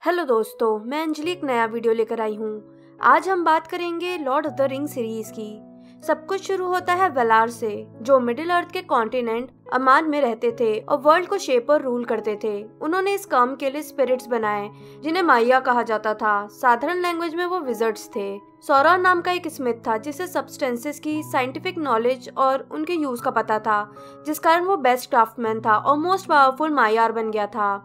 Hello दोस्तों, मैं अंजलि एक नया वीडियो लेकर आई हूँ। आज हम बात करेंगे Lord of the ring series की। सब कुछ शुरू होता है वेलार से, जो मिडिल अर्थ के कॉन्टिनेंट अमान में रहते थे और वर्ल्ड को शेप और रूल करते थे। उन्होंने इस काम के लिए स्पिरिट्स बनाए जिन्हें माया कहा जाता था। साधारण लैंग्वेज में वो विजर्ड्स थे। सौरॉन नाम का एक स्मिथ था जिसे सब्सटेंसेस की साइंटिफिक नॉलेज और उनके यूज का पता था, जिस कारण वो बेस्ट क्राफ्टमैन था और मोस्ट पावरफुल मायार बन गया था।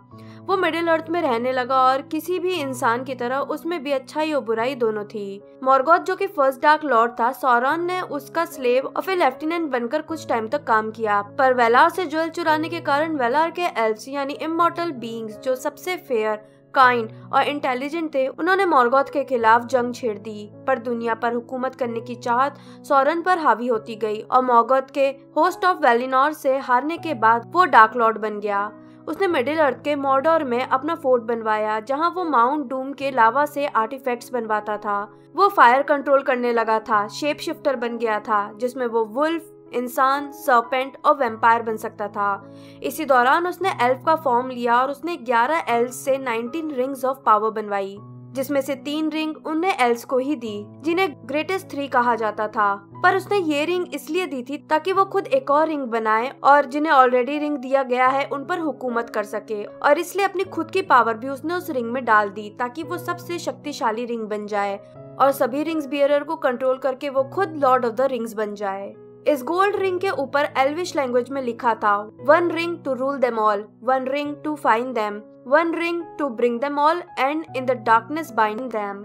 वो मिडिल अर्थ में रहने लगा और किसी भी इंसान की तरह उसमें भी अच्छाई और बुराई दोनों थी। मॉर्गोथ, जो कि फर्स्ट डार्क लॉर्ड था, सौरॉन ने उसका स्लेव और फिर लेफ्टिनेंट बनकर कुछ टाइम तक काम किया, पर वेलार से ज्वेल चुराने के कारण वेलार के एल्व्स यानी इमॉर्टल बीइंग्स, जो सबसे फेयर, काइंड और इंटेलिजेंट थे, उन्होंने मॉर्गोथ के खिलाफ जंग छेड़ दी। पर दुनिया पर हुकूमत करने की चाहत सौरन पर हावी होती गई और मॉर्गोथ के होस्ट ऑफ वेलिनोर से हारने के बाद वो डार्क लॉर्ड बन गया। उसने मिडिल अर्थ के मॉर्डोर में अपना फोर्ट बनवाया, जहां वो माउंट डूम के लावा से आर्टिफैक्ट्स बनवाता था। वो फायर कंट्रोल करने लगा था, शेप शिफ्टर बन गया था, जिसमें वो वुल्फ, इंसान, सर्पेंट और वैम्पायर बन सकता था। इसी दौरान उसने एल्फ का फॉर्म लिया और उसने 11 एल्व्स से 19 रिंग्स ऑफ पावर बनवाई, जिसमें से 3 रिंग उन्हें एल्व्स को ही दी, जिन्हें ग्रेटेस्ट 3 कहा जाता था। पर उसने ये रिंग इसलिए दी थी ताकि वो खुद एक और रिंग बनाए और जिन्हें ऑलरेडी रिंग दिया गया है उन पर हुकूमत कर सके, और इसलिए अपनी खुद की पावर भी उसने उस रिंग में डाल दी ताकि वो सबसे शक्तिशाली रिंग बन जाए और सभी रिंग्स बियरर को कंट्रोल करके वो खुद लॉर्ड ऑफ द रिंग्स बन जाए। इस गोल्ड रिंग के ऊपर एल्विश लैंग्वेज में लिखा था, 1 ring to rule them all, 1 ring to find them, 1 ring to bring them all and in the darkness bind them.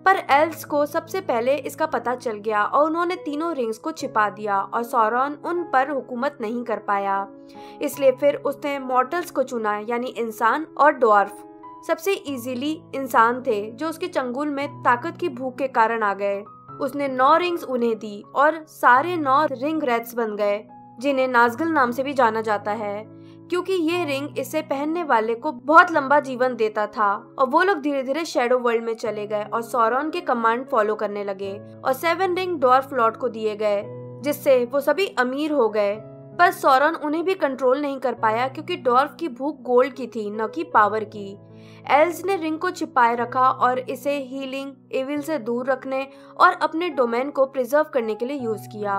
पर एल्व्स को सबसे पहले इसका पता चल गया और उन्होंने तीनों रिंग्स को छिपा दिया और सौरॉन उन पर हुकूमत नहीं कर पाया। इसलिए फिर उसने मॉर्टल्स को चुना, यानी इंसान और ड्वार्फ। सबसे इजीली इंसान थे, जो उसके चंगुल में ताकत की भूख के कारण आ गए। उसने 9 रिंग्स उन्हें दी और सारे 9 रिंग रेट्स बन गए, जिन्हें नाज़गल नाम से भी जाना जाता है, क्योंकि ये रिंग इसे पहनने वाले को बहुत लंबा जीवन देता था। और वो लोग धीरे धीरे शैडो वर्ल्ड में चले गए और सौरॉन के कमांड फॉलो करने लगे और 7 रिंग डॉर्फ लॉर्ड को दिए गए, जिससे वो सभी अमीर हो गए। पर सौरॉन उन्हें भी कंट्रोल नहीं कर पाया, क्योंकि डॉर्फ की भूख गोल्ड की थी, न कि पावर की। एल्व्स ने रिंग को छिपाए रखा और इसे हीलिंग, एविल से दूर रखने और अपने डोमेन को प्रिजर्व करने के लिए यूज किया।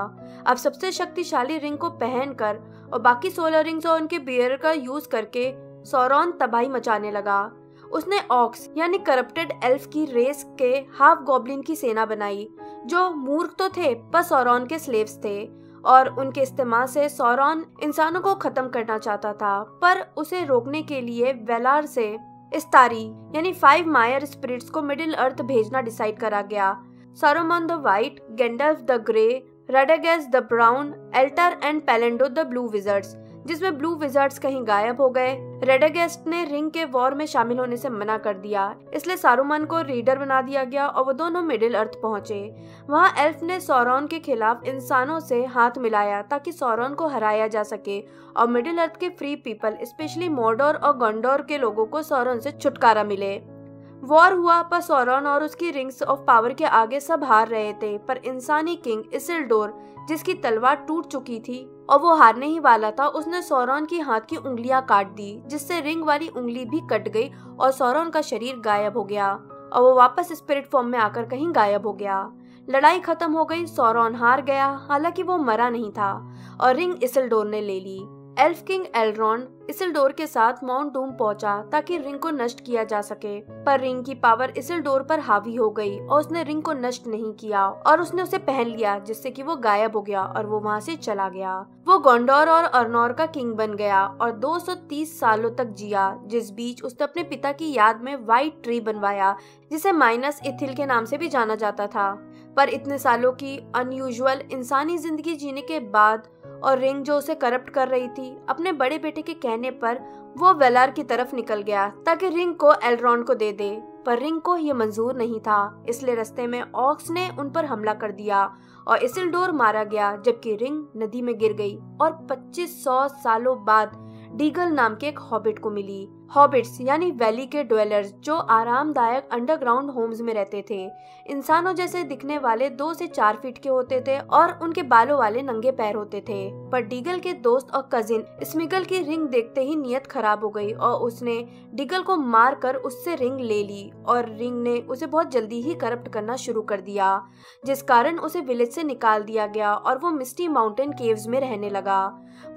अब सबसे शक्तिशाली रिंग को पहनकर और बाकी 16 रिंग्स और उनके बियरर का यूज करके सौरॉन तबाही मचाने लगा। उसने ऑक्स यानी करप्टेड एल्फ की रेस के हाफ गॉब्लिन की सेना बनाई, जो मूर्ख तो थे पर सौरॉन के स्लेव्स थे, और उनके इस्तेमाल से सौरॉन इंसानों को खत्म करना चाहता था। पर उसे रोकने के लिए वेलार से इस्तारी यानी 5 मायर स्पिरिट्स को मिडिल अर्थ भेजना डिसाइड करा गया। Saruman the white, Gandalf the grey, Radagast the brown, Alatar and Pallando the blue wizards, जिसमें ब्लू विजर्ड्स कहीं गायब हो गए। रेडागेस्ट ने रिंग के वॉर में शामिल होने से मना कर दिया, इसलिए सारुमन को रीडर बना दिया गया और वो दोनों मिडिल अर्थ पहुंचे। वहां एल्फ ने सौरॉन के खिलाफ इंसानों से हाथ मिलाया ताकि सौरॉन को हराया जा सके और मिडिल अर्थ के फ्री पीपल, स्पेशली मॉर्डोर और गंडोर के लोगों को सौरॉन से छुटकारा मिले। वॉर हुआ, पर सौरॉन और उसकी रिंग्स ऑफ पावर के आगे सब हार रहे थे। पर इंसानी किंग इसिल्डोर, जिसकी तलवार टूट चुकी थी और वो हारने ही वाला था, उसने सौरॉन की हाथ की उंगलियां काट दी, जिससे रिंग वाली उंगली भी कट गई और सौरॉन का शरीर गायब हो गया और वो वापस स्पिरिट फॉर्म में आकर कहीं गायब हो गया। लड़ाई खत्म हो गई, सौरॉन हार गया, हालांकि वो मरा नहीं था, और रिंग इसिल्डोर ने ले ली। एल्फ किंग एल्रोन इसिल्डोर के साथ माउंट डूम पहुंचा ताकि रिंग को नष्ट किया जा सके, पर रिंग की पावर इसिल्डोर पर हावी हो गई और उसने रिंग को नष्ट नहीं किया और उसने उसे पहन लिया, जिससे कि वो गायब हो गया और वो वहां से चला गया। वो गोंडोर और अर्नोर का किंग बन गया और 230 सालों तक जिया, जिस बीच उसने अपने पिता की याद में व्हाइट ट्री बनवाया, जिसे माइनस इथिल के नाम से भी जाना जाता था। पर इतने सालों की अनयूजुअल इंसानी जिंदगी जीने के बाद और रिंग, जो उसे करप्ट कर रही थी, अपने बड़े बेटे के कहने पर वो वेलार की तरफ निकल गया ताकि रिंग को एल्रॉन को दे दे। पर रिंग को ये मंजूर नहीं था, इसलिए रास्ते में ऑक्स ने उन पर हमला कर दिया और इसिल्डोर मारा गया, जबकि रिंग नदी में गिर गई और 2500 सालों बाद डीगल नाम के एक हॉबिट को मिली। हॉबिट्स यानी वैली के ड्वेलर्स जो आरामदायक अंडरग्राउंड होम्स में रहते थे, इंसानों जैसे दिखने वाले 2 से 4 फीट के होते थे और उनके बालों वाले नंगे पैर होते थे। पर डीगल के दोस्त और कजिन स्मिगल की रिंग देखते ही नियत खराब हो गई और उसने डीगल को मार कर उससे रिंग ले ली और रिंग ने उसे बहुत जल्दी ही करप्ट करना शुरू कर दिया, जिस कारण उसे विलेज से निकाल दिया गया और वो मिस्टी माउंटेन केव्स में रहने लगा।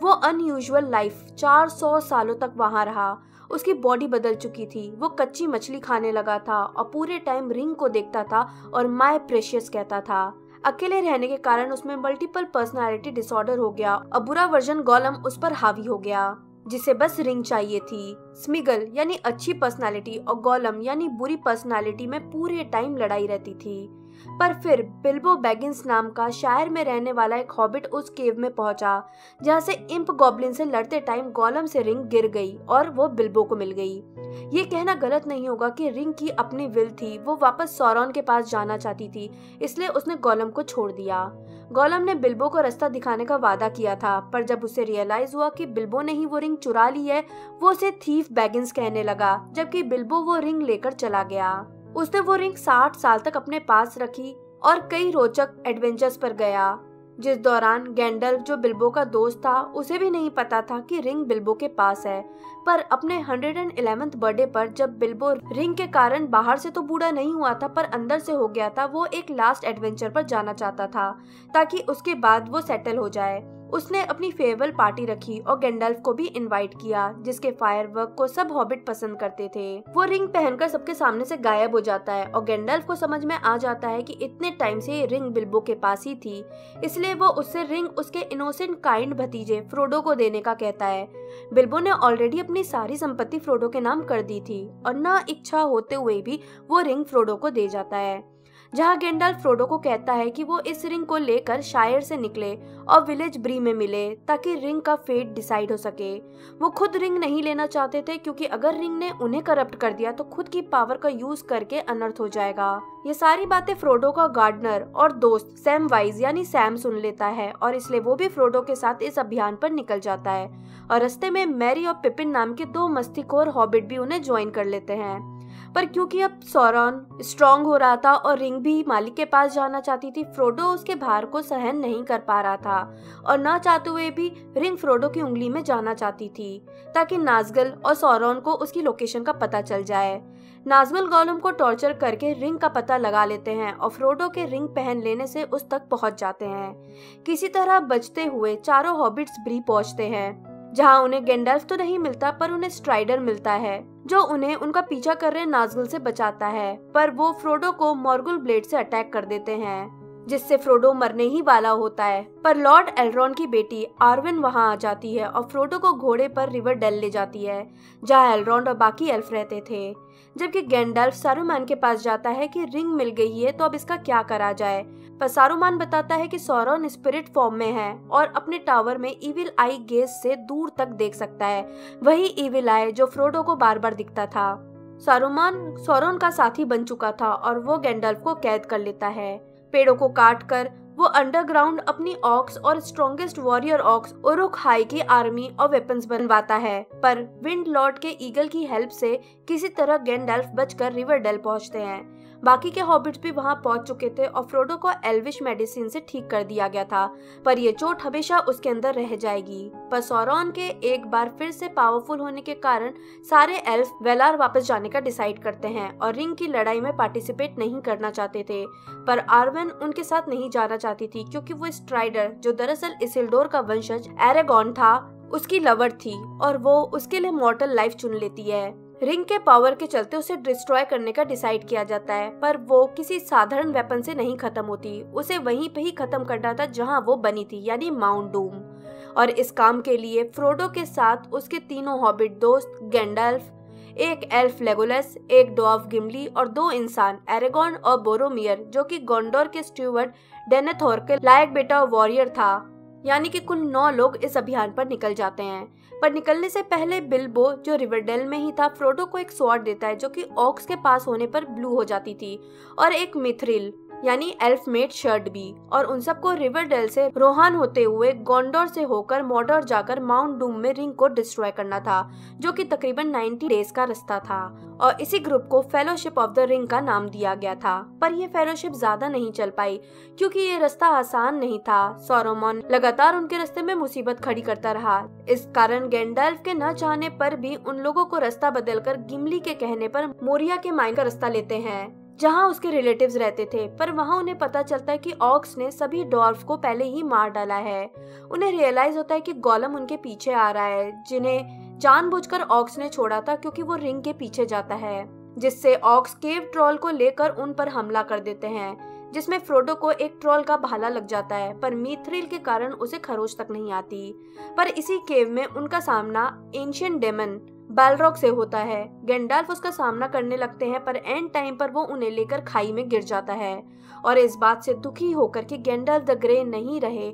वो अनयूजुअल लाइफ 400 सालों तक वहां रहा। उसकी बॉडी बदल चुकी थी, वो कच्ची मछली खाने लगा था और पूरे टाइम रिंग को देखता था और माय प्रेशियस कहता था। अकेले रहने के कारण उसमें मल्टीपल पर्सनालिटी डिसऑर्डर हो गया और बुरा वर्जन गोलम उस पर हावी हो गया, जिसे बस रिंग चाहिए थी। स्मिगल यानी अच्छी पर्सनालिटी और गोलम यानी बुरी पर्सनालिटी में पूरे टाइम लड़ाई रहती थी। पर फिर बिल्बो बैगिंस नाम का शहर में रहने वाला एक हॉबिट उस केव में पहुंचा, जहां से इम्प गॉब्लिन से लड़ते टाइम गोलम से रिंग गिर गई और वो बिल्बो को मिल गई। ये कहना गलत नहीं होगा कि रिंग की अपनी विल थी, वो वापस सौरॉन के पास जाना चाहती थी, इसलिए उसने गोलम को छोड़ दिया। गोलम ने बिल्बो को रास्ता दिखाने का वादा किया था, पर जब उसे रियलाइज हुआ कि बिल्बो ने ही वो रिंग चुरा ली है, वो उसे थीफ बैगिंस कहने लगा, जबकि बिल्बो वो रिंग लेकर चला गया। उसने वो रिंग 60 साल तक अपने पास रखी और कई रोचक एडवेंचर्स पर गया, जिस दौरान गैंडल्फ जो बिल्बो का दोस्त था उसे भी नहीं पता था कि रिंग बिल्बो के पास है। पर अपने 111th बर्थडे पर जब बिल्बो रिंग के कारण बाहर से तो बूढ़ा नहीं हुआ था पर अंदर से हो गया था, वो एक लास्ट एडवेंचर पर जाना चाहता था ताकि उसके बाद वो सेटल हो जाए। उसने अपनी फेयरवेल पार्टी रखी और गैंडल्फ को भी इनवाइट किया, जिसके फायरवर्क को सब हॉबिट पसंद करते थे। वो रिंग पहनकर सबके सामने से गायब हो जाता है और गैंडल्फ को समझ में आ जाता है कि इतने टाइम से ये रिंग बिल्बो के पास ही थी, इसलिए वो उससे रिंग उसके इनोसेंट काइंड भतीजे फ्रोडो को देने का कहता है। बिल्बो ने ऑलरेडी अपनी सारी संपत्ति फ्रोडो के नाम कर दी थी और ना इच्छा होते हुए भी वो रिंग फ्रोडो को दे जाता है, जहाँ गैंडल्फ फ्रोडो को कहता है कि वो इस रिंग को लेकर शायर से निकले और विलेज ब्री में मिले ताकि रिंग का फेट डिसाइड हो सके। वो खुद रिंग नहीं लेना चाहते थे क्योंकि अगर रिंग ने उन्हें करप्ट कर दिया तो खुद की पावर का यूज करके अनर्थ हो जाएगा। ये सारी बातें फ्रोडो का गार्डनर और दोस्त सैम वाइज यानी सैम सुन लेता है और इसलिए वो भी फ्रोडो के साथ इस अभियान पर निकल जाता है और रास्ते में मैरी और पिपिन नाम के 2 मस्तीखोर हॉबिट भी उन्हें ज्वाइन कर लेते हैं। पर क्योंकि अब सौरॉन स्ट्रांग हो रहा था और रिंग भी मालिक के पास जाना चाहती थी, फ्रोडो उसके भार को सहन नहीं कर पा रहा था और ना चाहते हुए भी रिंग फ्रोडो की उंगली में जाना चाहती थी ताकि नाज़गल और सौरॉन को उसकी लोकेशन का पता चल जाए। नाज़गल गोलम को टॉर्चर करके रिंग का पता लगा लेते हैं और फ्रोडो के रिंग पहन लेने से उस तक पहुंच जाते हैं। किसी तरह बचते हुए चारों हॉबिट्स ब्री पहुंचते हैं, जहां उन्हें गैंडल्फ तो नहीं मिलता पर उन्हें स्ट्राइडर मिलता है जो उन्हें उनका पीछा कर रहे नाज़गल से बचाता है। पर वो फ्रोडो को मॉर्गुल ब्लेड से अटैक कर देते हैं, जिससे फ्रोडो मरने ही वाला होता है। पर लॉर्ड एलरॉन की बेटी आर्विन वहां आ जाती है और फ्रोडो को घोड़े पर रिवर डेल ले जाती है, जहां एलरॉन और बाकी एल्फ रहते थे। जबकि गैंडल्फ सारूमान के पास जाता है कि रिंग मिल गई है तो अब इसका क्या करा जाए, पर सारूमान बताता है कि सौरॉन स्पिरिट फॉर्म में है और अपने टावर में इविल आई गेज से दूर तक देख सकता है, वही इविल आई जो फ्रोडो को बार बार दिखता था। सारूमान सौरॉन का साथी बन चुका था और वो गैंडल्फ को कैद कर लेता है। पेड़ों को काट कर वो अंडरग्राउंड अपनी ऑक्स और strongest warrior orcs Uruk hai की आर्मी और वेपन्स बनवाता है, पर विंड लॉर्ड के ईगल की हेल्प से किसी तरह गैंडल्फ बचकर रिवर डेल पहुंचते हैं। बाकी के हॉबिट्स भी वहां पहुंच चुके थे और फ्रोडो को एल्विश मेडिसिन से ठीक कर दिया गया था, पर ये चोट हमेशा उसके अंदर रह जाएगी। पर सौरॉन के एक बार फिर से पावरफुल होने के कारण सारे एल्फ वेलार वापस जाने का डिसाइड करते हैं और रिंग की लड़ाई में पार्टिसिपेट नहीं करना चाहते थे। पर आर्वेन उनके साथ नहीं जाना चाहती थी क्योंकि वो स्ट्राइडर, जो दरअसल इसिल्डोर का वंशज एरेगॉन था, उसकी लवर थी और वो उसके लिए मॉर्टल लाइफ चुन लेती है। रिंग के पावर के चलते उसे डिस्ट्रॉय करने का डिसाइड किया जाता है, पर वो किसी साधारण वेपन से नहीं खत्म होती, उसे वहीं पे ही खत्म करना था जहां वो बनी थी, यानी माउंट डूम। और इस काम के लिए फ्रोडो के साथ उसके तीनों हॉबिट दोस्त गैंडल्फ, एक एल्फ लेगोलस, एक डॉर्फ गिमली और 2 इंसान एरेगॉन और बोरोमियर, जो कि गोंडोर के स्टूवर्ड डेनेथोर के लायक बेटा वॉरियर था। यानी कि कुल 9 लोग इस अभियान पर निकल जाते हैं। पर निकलने से पहले बिल्बो, जो रिवरडेल में ही था, फ्रोडो को एक स्वॉर्ड देता है जो कि ऑक्स के पास होने पर ब्लू हो जाती थी, और एक मिथ्रिल यानी एल्फ मेड शर्ट भी, और उन सबको रिवरडेल से रोहान होते हुए गोंडोर से होकर मॉर्डोर जाकर माउंट डूम में रिंग को डिस्ट्रॉय करना था, जो कि तकरीबन 90 डेज का रास्ता था। और इसी ग्रुप को फेलोशिप ऑफ द रिंग का नाम दिया गया था। पर ये फेलोशिप ज्यादा नहीं चल पाई क्योंकि ये रास्ता आसान नहीं था। सॉरोमन लगातार उनके रास्ते में मुसीबत खड़ी करता रहा। इस कारण गैंडल्फ के न चाहने पर भी उन लोगों को रास्ता बदलकर गिमली के कहने पर मोरिया के माइन का रास्ता लेते हैं, जहां उसके रिलेटिव्स रहते थे। पर वहां उन्हें पता चलता है कि ऑक्स ने सभी डॉर्फ को पहले ही मार डाला है। उन्हें रियलाइज होता है कि गोलम उनके पीछे आ रहा है, जिन्हें जानबूझकर ऑक्स ने छोड़ा था क्योंकि वो रिंग के पीछे जाता है, जिससे ऑक्स केव ट्रोल को लेकर उन पर हमला कर देते हैं, जिसमें फ्रोडो को एक ट्रोल का भाला लग जाता है, पर मीथ्रिल के कारण उसे खरोच तक नहीं आती। पर इसी केव में उनका सामना एंशिएंट डेमन बैलरॉक से होता है। गैंडल्फ उसका सामना करने लगते हैं, पर एंड टाइम पर वो उन्हें लेकर खाई में गिर जाता है। और इस बात से दुखी होकर कि गैंडल्फ द ग्रे नहीं रहे,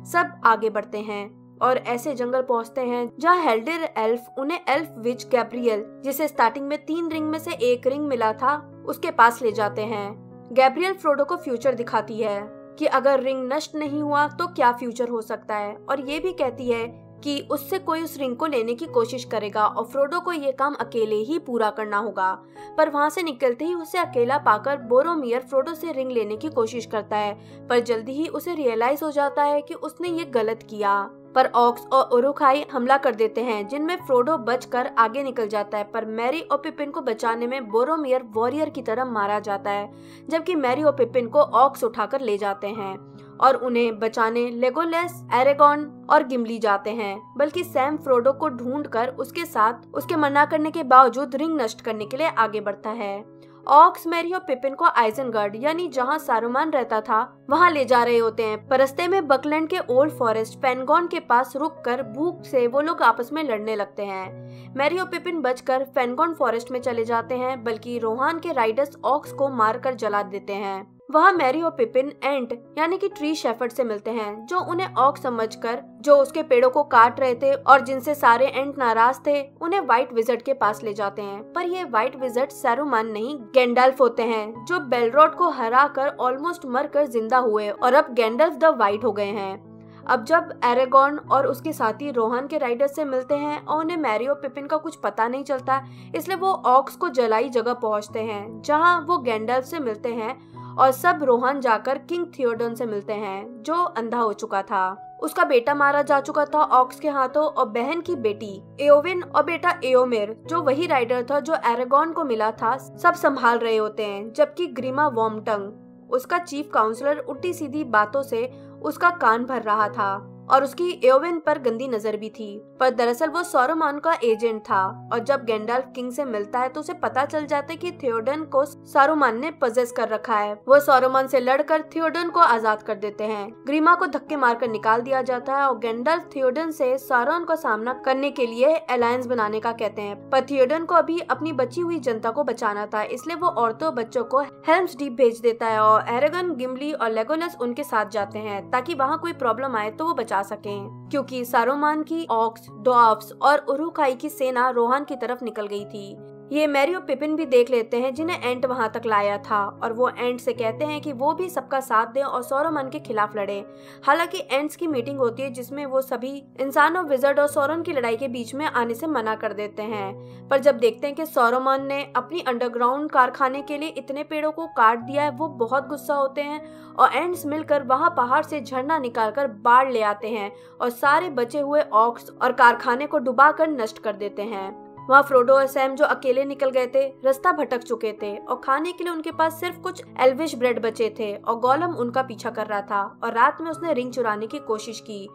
सब आगे बढ़ते हैं और ऐसे जंगल पहुंचते हैं जहां हेल्डिर एल्फ उन्हें एल्फ विच गैब्रियल, जिसे स्टार्टिंग में 3 रिंग में से एक रिंग मिला था, उसके पास ले जाते हैं। गैब्रियल फ्रोडो को फ्यूचर दिखाती है कि अगर रिंग नष्ट नहीं हुआ तो क्या फ्यूचर हो सकता है, और ये भी कहती है कि उससे कोई उस रिंग को लेने की कोशिश करेगा और फ्रोडो को ये काम अकेले ही पूरा करना होगा। पर वहां से निकलते ही उसे अकेला पाकर बोरोमियर फ्रोडो से रिंग लेने की कोशिश करता है, पर जल्दी ही उसे रियलाइज हो जाता है कि उसने ये गलत किया। पर ऑक्स और उरुखाई हमला कर देते हैं, जिनमें फ्रोडो बचकर आगे निकल जाता है। पर मैरी और पिपिन को बचाने में बोरोमियर वॉरियर की तरह मारा जाता है, जबकि मैरी और पिपिन को ऑक्स उठाकर ले जाते हैं और उन्हें बचाने लेगोलेस, एरेगॉन और गिमली जाते हैं। बल्कि सैम फ्रोडो को ढूंढकर उसके साथ उसके मना करने के बावजूद रिंग नष्ट करने के लिए आगे बढ़ता है। ऑक्स मैरी और पिपिन को आइजनगर्ड यानी जहां सारुमान रहता था वहां ले जा रहे होते हैं। पर रास्ते में बकलैंड के ओल्ड फॉरेस्ट फेनगॉन के पास रुककर भूख से वो लोग आपस में लड़ने लगते हैं। मैरी और पिपिन बचकर फेनगॉन फॉरेस्ट में चले जाते हैं, बल्कि रोहान के राइडर्स ऑक्स को मारकर जला देते हैं। वहाँ मैरी और पिपिन एंट यानी कि ट्री शेफर्ड से मिलते हैं, जो उन्हें ऑक्स समझकर जो उसके पेड़ों को काट रहे थे और जिनसे सारे एंट नाराज थे, उन्हें व्हाइट विजर्ड के पास ले जाते हैं। पर ये व्हाइट विजर्ड सारुमान नहीं गैंडल्फ होते हैं, जो बेलरोड को हराकर ऑलमोस्ट मरकर जिंदा हुए और अब गैंडल्फ द व्हाइट हो गए हैं। अब जब एरेगॉन और उसके साथी रोहान के राइडर से मिलते हैं और उन्हें मैरी और पिपिन का कुछ पता नहीं चलता, इसलिए वो ऑक्स को जलाई जगह पहुंचते हैं, जहां वो गैंडल्फ से मिलते हैं और सब रोहान जाकर किंग थियोडन से मिलते हैं, जो अंधा हो चुका था। उसका बेटा मारा जा चुका था ऑक्स के हाथों, और बहन की बेटी एओविन और बेटा एओमेर, जो वही राइडर था जो एरेगॉन को मिला था, सब संभाल रहे होते हैं। जबकि ग्रीमा वॉर्मटंग, उसका चीफ काउंसलर, उल्टी सीधी बातों से उसका कान भर रहा था और उसकी एओविन पर गंदी नजर भी थी। पर दरअसल वो सॉरोमान का एजेंट था, और जब गैंडल्फ किंग से मिलता है तो उसे पता चल जाता है कि थियोडन को सारुमान ने पजेस कर रखा है। वो सॉरोमान से लड़कर थियोडन को आजाद कर देते हैं। ग्रीमा को धक्के मारकर निकाल दिया जाता है और गैंडल्फ थियोडन से सारोन का सामना करने के लिए अलायंस बनाने का कहते हैं। पर थियोडन को अभी अपनी बची हुई जनता को बचाना था, इसलिए वो औरतों बच्चों को हेल्म्स डीप भेज देता है और एरेगन, गिमली और लेगोलेस उनके साथ जाते हैं, ताकि वहाँ कोई प्रॉब्लम आए तो वो बचा सकें, क्योंकि सारुमान की ऑक्स, ड्वार्फ्स और उरुखाई की सेना रोहान की तरफ निकल गई थी। ये मैरी और पिपिन भी देख लेते हैं, जिन्हें एंट वहां तक लाया था, और वो एंट से कहते हैं कि वो भी सबका साथ दें और सॉरोमन के खिलाफ लड़े। हालांकि एंट्स की मीटिंग होती है, जिसमें वो सभी इंसानों, विजर्ड और सॉरोन की लड़ाई के बीच में आने से मना कर देते हैं। पर जब देखते हैं कि सॉरोमन ने अपनी अंडरग्राउंड कारखाने के लिए इतने पेड़ों को काट दिया है, वो बहुत गुस्सा होते हैं और एंट्स मिलकर वहां पहाड़ से झरना निकालकर बाढ़ ले आते हैं और सारे बचे हुए ऑक्स और कारखाने को डुबाकर नष्ट कर देते हैं। वहाँ फ्रोडो और सैम, जो अकेले निकल गए थे, रास्ता भटक चुके थे और खाने के लिए उनके पास सिर्फ कुछ एल्विश ब्रेड बचे थे, और गोलम उनका पीछा कर रहा था और रात में उसने रिंग चुराने की कोशिश की,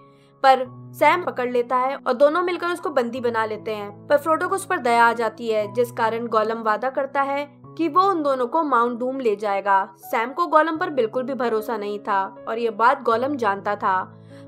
पर सैम पकड़ लेता है और दोनों मिलकर उसको बंदी बना लेते हैं। पर फ्रोडो को उस पर दया आ जाती है, जिस कारण गोलम वादा करता है कि वो उन दोनों को माउंट डूम ले जाएगा। सैम को गोलम पर बिल्कुल भी भरोसा नहीं था और ये बात गोलम जानता था।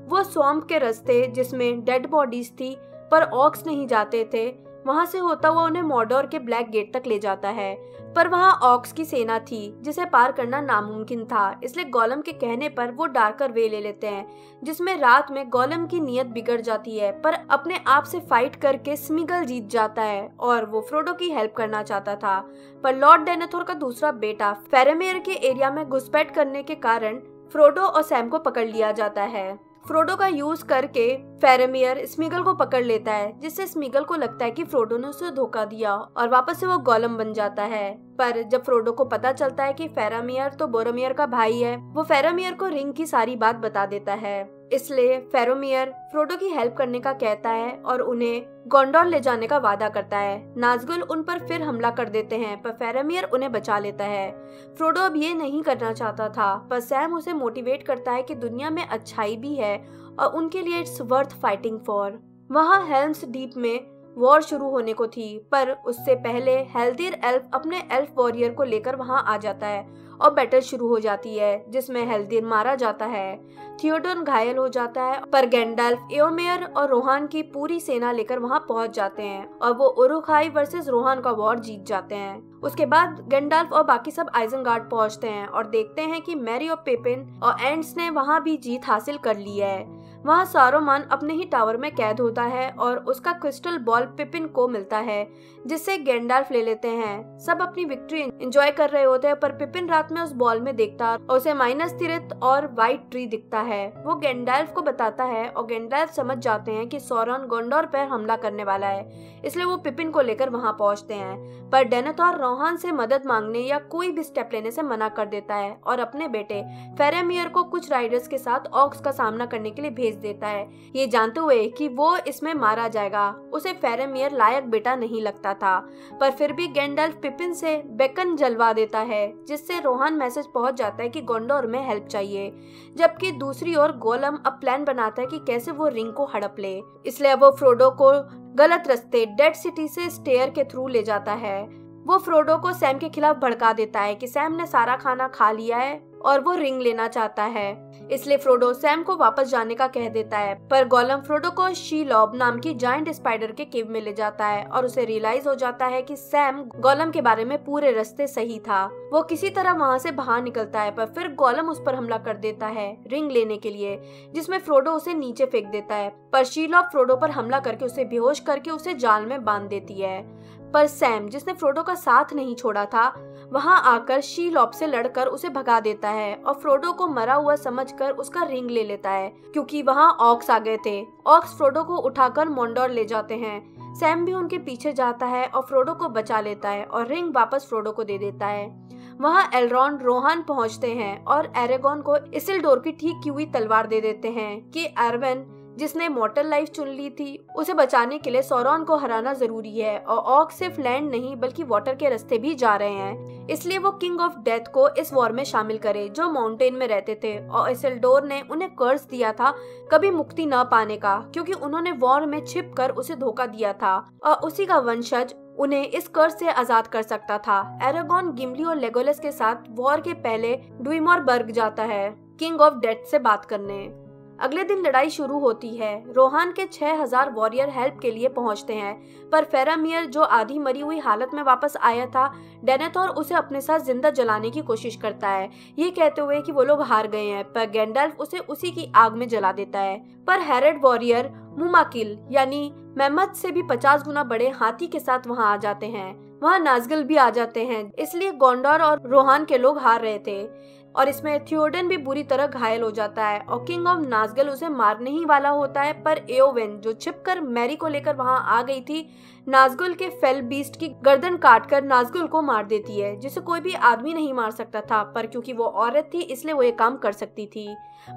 वो स्वैम्प के रास्ते, जिसमें डेड बॉडीज थी पर ऑक्स नहीं जाते थे, वहां से होता हुआ उन्हें मॉर्डोर के ब्लैक गेट तक ले जाता है, पर वहां ऑक्स की सेना थी जिसे पार करना नामुमकिन था। इसलिए गोलम के कहने पर वो डार्कर वे ले लेते हैं, जिसमें रात में गोलम की नीयत बिगड़ जाती है, पर अपने आप से फाइट करके स्मीगल जीत जाता है और वो फ्रोडो की हेल्प करना चाहता था। पर लॉर्ड डेनेथोर का दूसरा बेटा फेरेमियर के एरिया में घुसपैठ करने के कारण फ्रोडो और सैम को पकड़ लिया जाता है। फ्रोडो का यूज करके फेरेमियर स्मीगल को पकड़ लेता है, जिससे स्मीगल को लगता है कि फ्रोडो ने उसे धोखा दिया और वापस से वो गोलम बन जाता है। पर जब फ्रोडो को पता चलता है कि फेरामियर तो बोरोमियर का भाई है, वो फेरामियर को रिंग की सारी बात बता देता है। इसलिए फेरोमियर फ्रोडो की हेल्प करने का कहता है और उन्हें गोंडोर ले जाने का वादा करता है। नाज़गुल उन पर फिर हमला कर देते हैं, पर फेरामियर उन्हें बचा लेता है। फ्रोडो अब ये नहीं करना चाहता था, पर सैम उसे मोटिवेट करता है कि दुनिया में अच्छाई भी है और उनके लिए इट्स वर्थ फाइटिंग फॉर। वहाँ हेल्म्स डीप में वॉर शुरू होने को थी, पर उससे पहले हेल्दीर एल्फ अपने एल्फ वॉरियर को लेकर वहाँ आ जाता है और बैटल शुरू हो जाती है, जिसमें हेल्दीर मारा जाता है। थियोडोन घायल हो जाता है, पर गैंडाल्फ, एओमेयर और रोहान की पूरी सेना लेकर वहां पहुंच जाते हैं और वो उरुखाई वर्सेस रोहान का वॉर जीत जाते हैं। उसके बाद गैंडाल्फ और बाकी सब आइजनगार्ड पहुंचते हैं और देखते हैं कि मैरी और पिपिन और एंड्स ने वहां भी जीत हासिल कर ली है। वहाँ सारोमान अपने ही टावर में कैद होता है और उसका क्रिस्टल बॉल पिपिन को मिलता है, जिससे गैंडाल्फ ले लेते हैं। सब अपनी विक्ट्री एंजॉय कर रहे होते हैं, पर पिपिन रात में उस बॉल में देखता है और उसे माइनस तिरत और व्हाइट ट्री दिखता है। वो गैंडाल्फ को बताता है और गैंडाल्फ समझ जाते हैं कि सौरन गोंडोर पर हमला करने वाला है, इसलिए वो पिपिन को लेकर वहाँ पहुँचते हैं। पर डेनेथोर रोहान से मदद मांगने या कोई भी स्टेप लेने से मना कर देता है और अपने बेटे फेरेमियर को कुछ राइडर्स के साथ ऑक्स का सामना करने के लिए भेज देता है, ये जानते हुए कि वो इसमें मारा जाएगा। उसे फेरेमियर लायक बेटा नहीं लगता था, पर फिर भी गैंडाल्फ पिपिन से बेकन जलवा देता है, जिससे रोहान मैसेज पहुंच जाता है कि गोंडोर में हेल्प चाहिए। जबकि दूसरी ओर गोलम अब प्लान बनाता है कि कैसे वो रिंग को हड़प ले, इसलिए वो फ्रोडो को गलत रास्ते डेड सिटी से स्टेयर के थ्रू ले जाता है। वो फ्रोडो को सैम के खिलाफ भड़का देता है कि सैम ने सारा खाना खा लिया है और वो रिंग लेना चाहता है, इसलिए फ्रोडो सैम को वापस जाने का कह देता है। पर गोलम फ्रोडो को शीलॉब नाम की जायंट स्पाइडर के केव में ले जाता है और उसे रियलाइज हो जाता है कि सैम गोलम के बारे में पूरे रास्ते सही था। वो किसी तरह वहाँ से बाहर निकलता है, पर फिर गोलम उस पर हमला कर देता है रिंग लेने के लिए, जिसमें फ्रोडो उसे नीचे फेंक देता है। पर शीलॉब फ्रोडो पर हमला करके उसे बेहोश करके उसे जाल में बांध देती है। पर सैम, जिसने फ्रोडो का साथ नहीं छोड़ा था, वहां आकर शीलॉब से लड़कर उसे भगा देता है और फ्रोडो को मरा हुआ समझकर उसका रिंग ले लेता है, क्योंकि वहां ऑक्स आ गए थे। ऑक्स फ्रोडो को उठाकर मोंडोर ले जाते हैं। सैम भी उनके पीछे जाता है और फ्रोडो को बचा लेता है और रिंग वापस फ्रोडो को दे देता है। वहां एलरॉन्ड रोहान पहुंचते हैं और एरेगॉन को इसिल्डोर की ठीक की हुई तलवार दे देते हैं कि एरवेन, जिसने मॉर्टल लाइफ चुन ली थी, उसे बचाने के लिए सौरन को हराना जरूरी है और ऑक्स सिर्फ लैंड नहीं बल्कि वाटर के रास्ते भी जा रहे हैं, इसलिए वो किंग ऑफ डेथ को इस वॉर में शामिल करे जो माउंटेन में रहते थे। और इसिल्डोर ने उन्हें कर्ज दिया था कभी मुक्ति न पाने का, क्योंकि उन्होंने वॉर में छिप कर उसे धोखा दिया था और उसी का वंशज उन्हें इस कर्ज से आजाद कर सकता था। एरेगॉन गिम्ली और लेगोलस के साथ वॉर के पहले डुइमोर बर्ग जाता है किंग ऑफ डेथ से बात करने। अगले दिन लड़ाई शुरू होती है। रोहान के 6000 वॉरियर हेल्प के लिए पहुंचते हैं, पर फेरामियर, जो आधी मरी हुई हालत में वापस आया था, डेनेथोर उसे अपने साथ जिंदा जलाने की कोशिश करता है, ये कहते हुए कि वो लोग हार गए हैं, पर गैंडाल्फ उसे उसी की आग में जला देता है। पर हेरेड वॉरियर मुमाकिल यानी मेहमद से भी 50 गुना बड़े हाथी के साथ वहाँ आ जाते हैं। वहाँ नाज़गुल भी आ जाते हैं, इसलिए गोंडोर और रोहान के लोग हार रहे थे। और इसमें थियोडन भी बुरी तरह घायल हो जाता है और किंग ऑफ नाज़गुल उसे मारने ही वाला होता है, पर एओवेन, जो छिपकर मैरी को लेकर वहां आ गई थी, नाज़गुल के फेल बीस्ट की गर्दन काटकर नाज़गुल को मार देती है, जिसे कोई भी आदमी नहीं मार सकता था, पर क्योंकि वो औरत थी इसलिए वो ये काम कर सकती थी।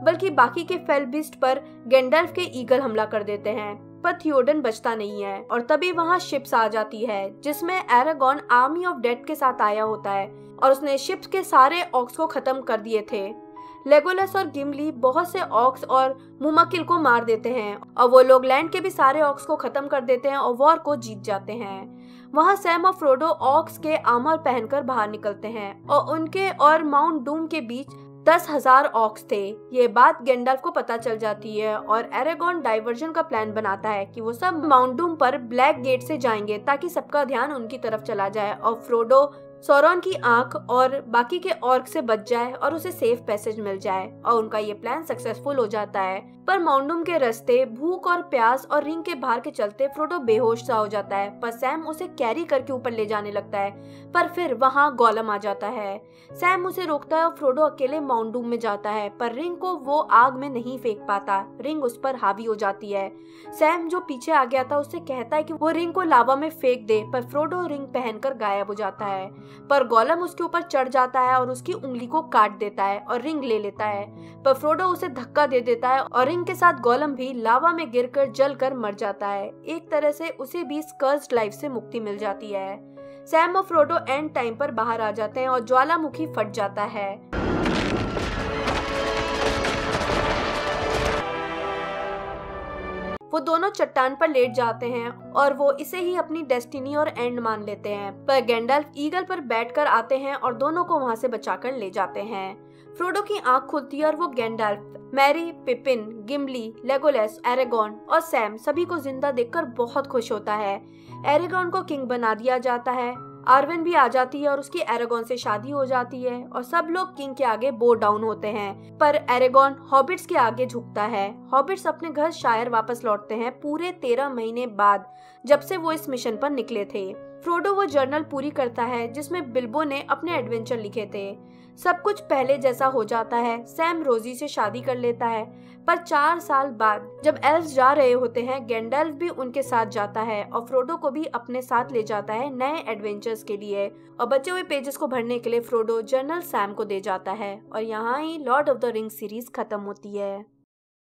बल्कि बाकी के फेल बीस्ट पर गैंडाल्फ के ईगल हमला कर देते हैं, पर थियोडन बचता नहीं है। और तभी वहाँ शिप्स आ जाती है, जिसमें एरेगॉन आर्मी ऑफ डेथ के साथ आया होता है और उसने शिप्स के सारे ऑक्स को खत्म कर दिए थे। लेगोलस और गिम्ली बहुत से ऑक्स और मुमाकिल को मार देते हैं और वो लोग लैंड के भी सारे ऑक्स को खत्म कर देते हैं और वॉर को जीत जाते हैं। वहाँ सैम और फ्रोडो ऑक्स के आर्मर पहनकर बाहर निकलते हैं और उनके और माउंट डूम के बीच 10,000 ऑक्स थे। ये बात गैंडल्फ को पता चल जाती है और एरेगॉन डाइवर्जन का प्लान बनाता है कि वो सब माउंट डूम पर ब्लैक गेट से जाएंगे ताकि सबका ध्यान उनकी तरफ चला जाए और फ्रोडो सौरॉन की आंख और बाकी के ऑर्क से बच जाए और उसे सेफ पैसेज मिल जाए और उनका ये प्लान सक्सेसफुल हो जाता है। पर माउंट डूम के रास्ते भूख और प्यास और रिंग के बाहर के चलते फ्रोडो बेहोश सा हो जाता है, पर सैम उसे कैरी करके ऊपर ले जाने लगता है। पर फिर वहाँ गोलम आ जाता है। सैम उसे रोकता है और फ्रोडो अकेले माउंट डूम में जाता है, पर रिंग को वो आग में नहीं फेंक पाता। रिंग उस पर हावी हो जाती है। सैम जो पीछे आ गया था उससे कहता है कि वो रिंग को लावा में फेंक दे, पर फ्रोडो रिंग पहनकर गायब हो जाता है। पर गोलम उसके ऊपर चढ़ जाता है और उसकी उंगली को काट देता है और रिंग ले लेता है। पर फ्रोडो उसे धक्का दे देता है और रिंग के साथ गोलम भी लावा में गिरकर जलकर मर जाता है। एक तरह से उसे भी कर्स्ड लाइफ से मुक्ति मिल जाती है। सैम और फ्रोडो एंड टाइम पर बाहर आ जाते हैं और ज्वालामुखी फट जाता है। वो दोनों चट्टान पर लेट जाते हैं और वो इसे ही अपनी डेस्टिनी और एंड मान लेते हैं। पर गैंडल्फ ईगल पर बैठकर आते हैं और दोनों को वहां से बचाकर ले जाते हैं। फ्रोडो की आंख खुलती है और वो गैंडल्फ, मैरी, पिपिन, गिम्बली, लेगोलेस, एरेगॉन और सैम सभी को जिंदा देखकर बहुत खुश होता है। एरेगॉन को किंग बना दिया जाता है। आर्वेन भी आ जाती है और उसकी एरेगॉन से शादी हो जाती है और सब लोग किंग के आगे बो डाउन होते हैं। पर एरेगॉन हॉबिट्स के आगे झुकता है। हॉबिट्स अपने घर शायर वापस लौटते हैं पूरे 13 महीने बाद, जब से वो इस मिशन पर निकले थे। फ्रोडो वो जर्नल पूरी करता है जिसमें बिल्बो ने अपने एडवेंचर लिखे थे। सब कुछ पहले जैसा हो जाता है। सैम रोजी से शादी कर लेता है। पर 4 साल बाद जब एल्व्स जा रहे होते हैं, गैंडल्फ भी उनके साथ जाता है और फ्रोडो को भी अपने साथ ले जाता है नए एडवेंचर्स के लिए। और बचे हुए पेजेस को भरने के लिए फ्रोडो जर्नल सैम को दे जाता है। और यहाँ ही lord of the ring series खत्म होती है।